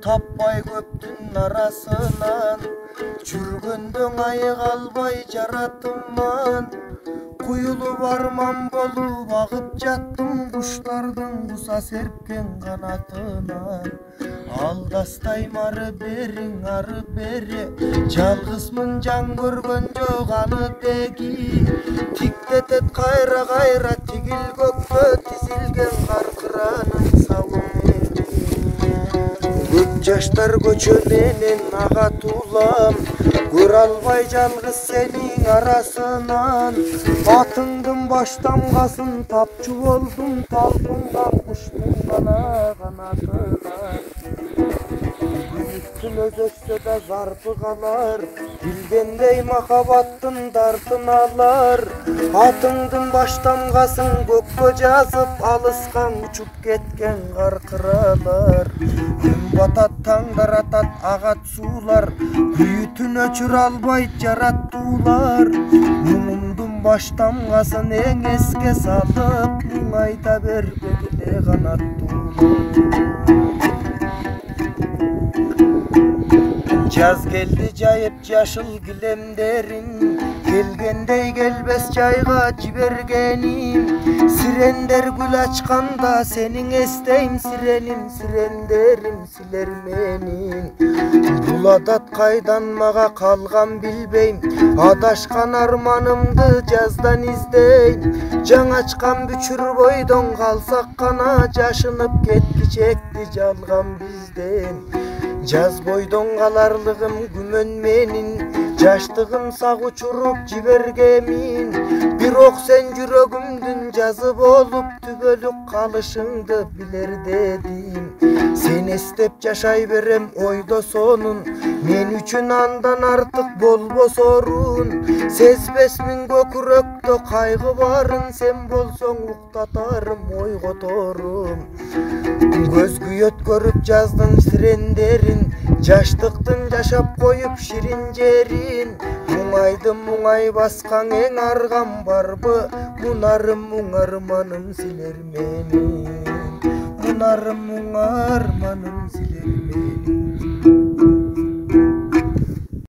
таппай көптүн арасынан жүргөндөн айык албай жаратыман куюлуп арман болуп агып жаттым куштардын куса серпкен канатынан алдастайм ары бери жалгызмын жан көргөн жок аны деги тиктетет кайра тигил көккө тизилген кар кыранын сабын көп жаштар көчө менен агат улам көрө албай жалгыз сенин арасынан атыңдын баш тамгасын тапчу болдум талпынган куштун гана канатынан күн өзөксө да зарпы калар билгендей махабаттын дартын алар атыңдын баш тамгасын көккө жазып алыскан учуп кеткен каркыралар күн батат таңдар атат агат суулар күйүтүн өчүрө албайт жараттуулар муңумдун баш тамгасын эң эске салып муңайта бербегиле канаттуулар жаз келди жайып жашыл килемдерин келгендей келбес жайга жибергеним сирендер гүл ачканда сенин эстейм сиреним сирендерим силер менин бул адат кайдан мага калган билбейм адашкан арманымды жаздан издейм жаң ачкан бүчүр бойдон калсак гана жашынып кеткичекти жалган бизден жаз бойдон каларлыгым күмөн менин жаштыгым сак учуруп жибергемин бирок сен жүрөгүмдүн жазы болуп түбөлүк калышыңды билер дедим сен эстеп жашай берем ойдо сонун мен үчүн андан артык болбос орун сезбесмин көкүрөктө кайгы барын сен болсоң уктатарым ойготорум көз күйөт көрүп жаздын сирендерин жаштыктын жашап коюп ширин жерин муңайды муңай баскан эң аргам барбы мунарым муң арманым силер менин мунарым муң арманым силер менин